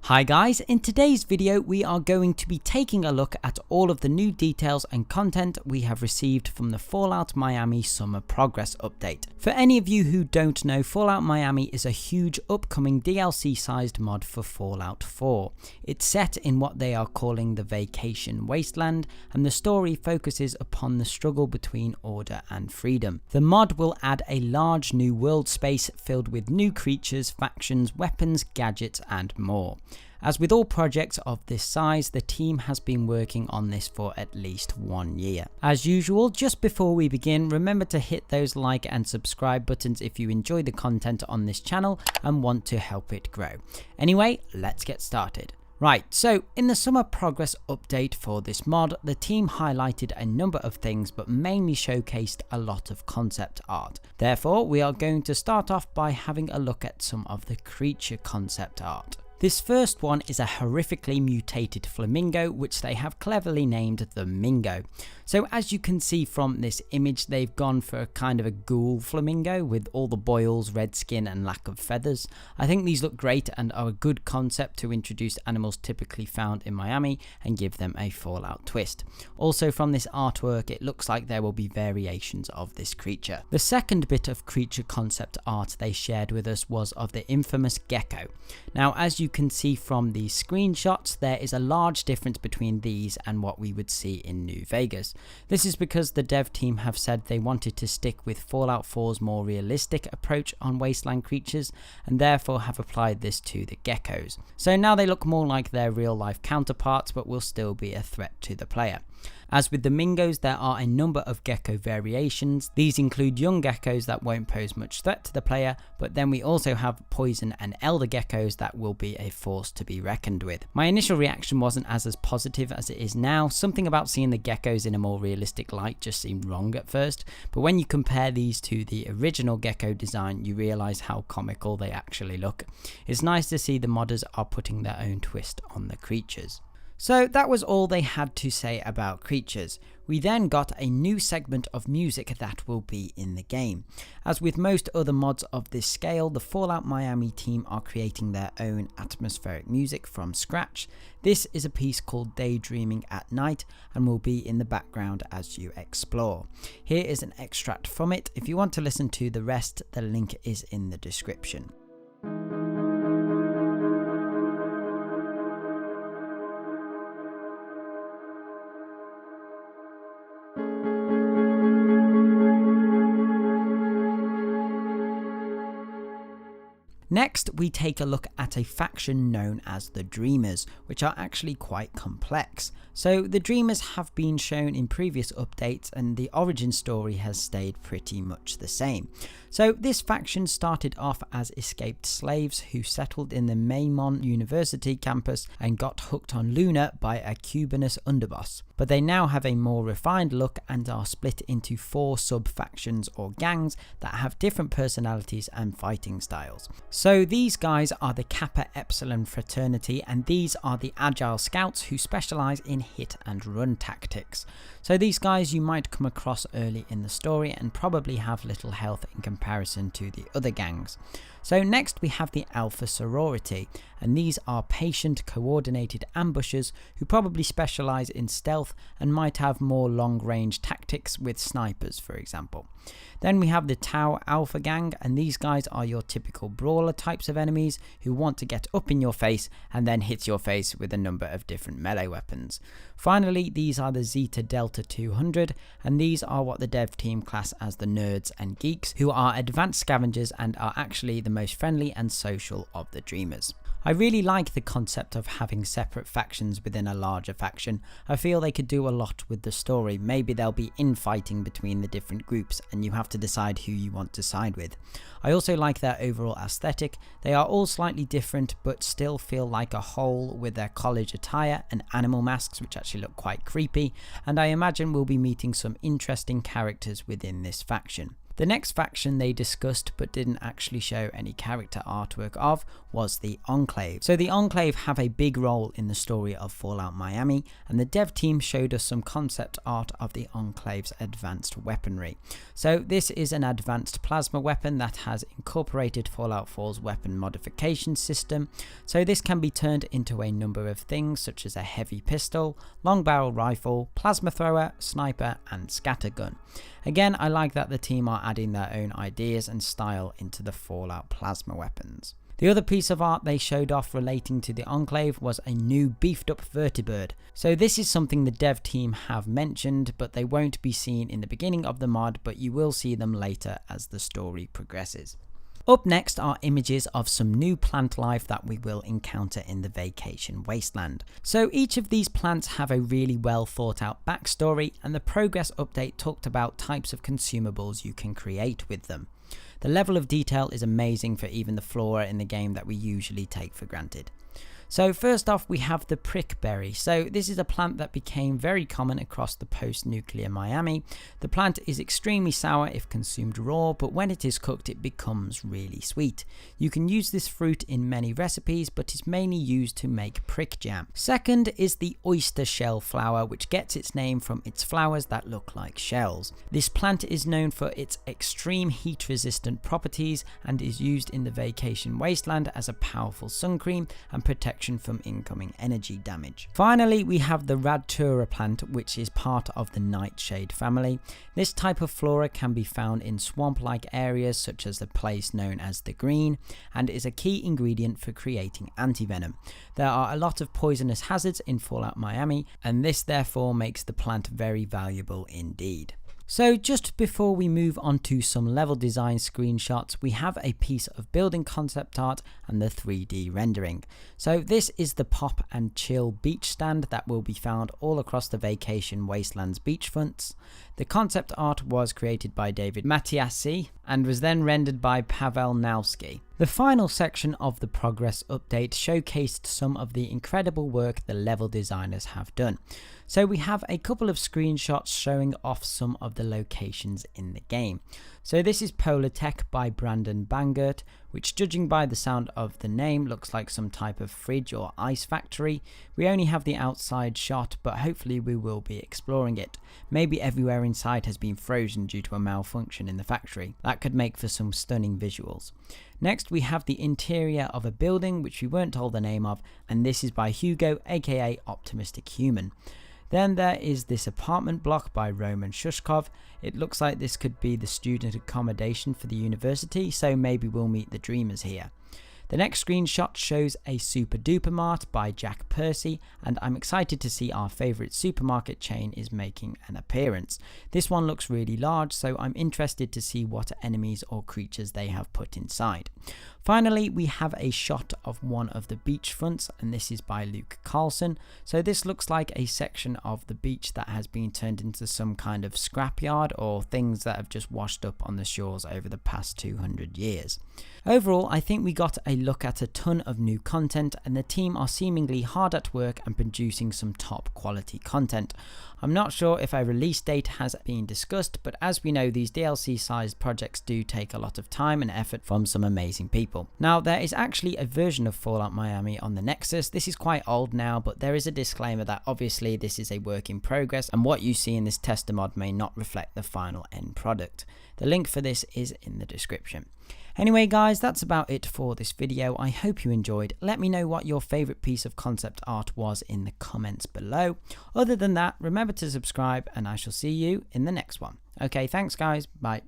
Hi guys, in today's video we are going to be taking a look at all of the new details and content we have received from the Fallout Miami Summer Progress Update. For any of you who don't know, Fallout Miami is a huge upcoming DLC sized mod for Fallout 4. It's set in what they are calling the Vacation Wasteland, and the story focuses upon the struggle between order and freedom. The mod will add a large new world space filled with new creatures, factions, weapons, gadgets and more. As with all projects of this size, the team has been working on this for at least 1 year. As usual, just before we begin, remember to hit those like and subscribe buttons if you enjoy the content on this channel and want to help it grow. Anyway, let's get started. Right, so in the Summer Progress Update for this mod, the team highlighted a number of things but mainly showcased a lot of concept art. Therefore, we are going to start off by having a look at some of the creature concept art. This first one is a horrifically mutated flamingo, which they have cleverly named the Mingo. So as you can see from this image, they've gone for a kind of a ghoul flamingo with all the boils, red skin and lack of feathers. I think these look great and are a good concept to introduce animals typically found in Miami and give them a Fallout twist. Also from this artwork, it looks like there will be variations of this creature. The second bit of creature concept art they shared with us was of the infamous gecko. Now as you can see from these screenshots, there is a large difference between these and what we would see in New Vegas. This is because the dev team have said they wanted to stick with Fallout 4's more realistic approach on Wasteland creatures and therefore have applied this to the geckos. So now they look more like their real life counterparts but will still be a threat to the player. As with the Mingos, there are a number of gecko variations. These include young geckos that won't pose much threat to the player, but then we also have poison and elder geckos that will be a force to be reckoned with. My initial reaction wasn't as positive as it is now. Something about seeing the geckos in a more realistic light just seemed wrong at first, but when you compare these to the original gecko design, you realise how comical they actually look. It's nice to see the modders are putting their own twist on the creatures. So that was all they had to say about creatures. We then got a new segment of music that will be in the game. As with most other mods of this scale, the Fallout Miami team are creating their own atmospheric music from scratch. This is a piece called Daydreaming at Night and will be in the background as you explore. Here is an extract from it. If you want to listen to the rest, the link is in the description. Next, we take a look at a faction known as the Dreamers, which are actually quite complex. So the Dreamers have been shown in previous updates and the origin story has stayed pretty much the same. So this faction started off as escaped slaves who settled in the Maimon University campus and got hooked on Luna by a Cubanus underboss. But they now have a more refined look and are split into 4 sub-factions or gangs that have different personalities and fighting styles. So these guys are the Kappa Epsilon fraternity, and these are the agile scouts who specialise in hit and run tactics. So these guys you might come across early in the story and probably have little health in comparison to the other gangs. So next we have the Alpha Sorority, and these are patient, coordinated ambushers who probably specialise in stealth and might have more long-range tactics with snipers, for example. Then we have the Tau Alpha Gang, and these guys are your typical brawler types of enemies who want to get up in your face and then hit your face with a number of different melee weapons. Finally, these are the Zeta Delta 200, and these are what the dev team class as the Nerds and Geeks, who are advanced scavengers and are actually the most friendly and social of the Dreamers. I really like the concept of having separate factions within a larger faction. I feel they could do a lot with the story. Maybe there'll be infighting between the different groups and you have to decide who you want to side with. I also like their overall aesthetic. They are all slightly different but still feel like a whole, with their college attire and animal masks which actually look quite creepy, and I imagine we'll be meeting some interesting characters within this faction. The next faction they discussed but didn't actually show any character artwork of was the Enclave. So the Enclave have a big role in the story of Fallout Miami, and the dev team showed us some concept art of the Enclave's advanced weaponry. So this is an advanced plasma weapon that has incorporated Fallout 4's weapon modification system. So this can be turned into a number of things such as a heavy pistol, long barrel rifle, plasma thrower, sniper and scattergun. Again, I like that the team are adding their own ideas and style into the Fallout plasma weapons. The other piece of art they showed off relating to the Enclave was a new beefed up vertibird. So this is something the dev team have mentioned, but they won't be seen in the beginning of the mod, but you will see them later as the story progresses. Up next are images of some new plant life that we will encounter in the Vacation Wasteland. So each of these plants have a really well thought out backstory, and the progress update talked about types of consumables you can create with them. The level of detail is amazing for even the flora in the game that we usually take for granted. So first off, we have the prickberry. So this is a plant that became very common across the post-nuclear Miami. The plant is extremely sour if consumed raw, but when it is cooked it becomes really sweet. You can use this fruit in many recipes, but it's mainly used to make prick jam. Second is the oyster shell flower, which gets its name from its flowers that look like shells. This plant is known for its extreme heat resistant properties and is used in the Vacation Wasteland as a powerful sun cream and protection from incoming energy damage. Finally, we have the Radtura plant, which is part of the nightshade family. This type of flora can be found in swamp-like areas such as the place known as the Green, and is a key ingredient for creating antivenom. There are a lot of poisonous hazards in Fallout Miami, and this therefore makes the plant very valuable indeed. So just before we move on to some level design screenshots, we have a piece of building concept art and the 3D rendering. So this is the pop and chill beach stand that will be found all across the Vacation Wasteland's beachfronts. The concept art was created by David Matiasi and was then rendered by Pavel Nowski. The final section of the progress update showcased some of the incredible work the level designers have done. So we have a couple of screenshots showing off some of the locations in the game. So this is Polar Tech by Brandon Bangert, which judging by the sound of the name looks like some type of fridge or ice factory. We only have the outside shot, but hopefully we will be exploring it. Maybe everywhere inside has been frozen due to a malfunction in the factory. That could make for some stunning visuals. Next we have the interior of a building which we weren't told the name of, and this is by Hugo aka Optimistic Human. Then there is this apartment block by Roman Shushkov. It looks like this could be the student accommodation for the university, so maybe we'll meet the dreamers here. The next screenshot shows a Super Duper Mart by Jack Percy, and I'm excited to see our favourite supermarket chain is making an appearance. This one looks really large, so I'm interested to see what enemies or creatures they have put inside. Finally, we have a shot of one of the beach fronts, and this is by Luke Carlson. So this looks like a section of the beach that has been turned into some kind of scrapyard or things that have just washed up on the shores over the past 200 years. Overall, I think we got a look at a ton of new content, and the team are seemingly hard at work and producing some top quality content. I'm not sure if a release date has been discussed, but as we know, these DLC sized projects do take a lot of time and effort from some amazing people. Now, there is actually a version of Fallout Miami on the Nexus. This is quite old now, but there is a disclaimer that obviously this is a work in progress and what you see in this tester mod may not reflect the final end product. The link for this is in the description. Anyway guys, that's about it for this video. I hope you enjoyed. Let me know what your favourite piece of concept art was in the comments below. Other than that, remember to subscribe and I shall see you in the next one. Okay, thanks guys. Bye.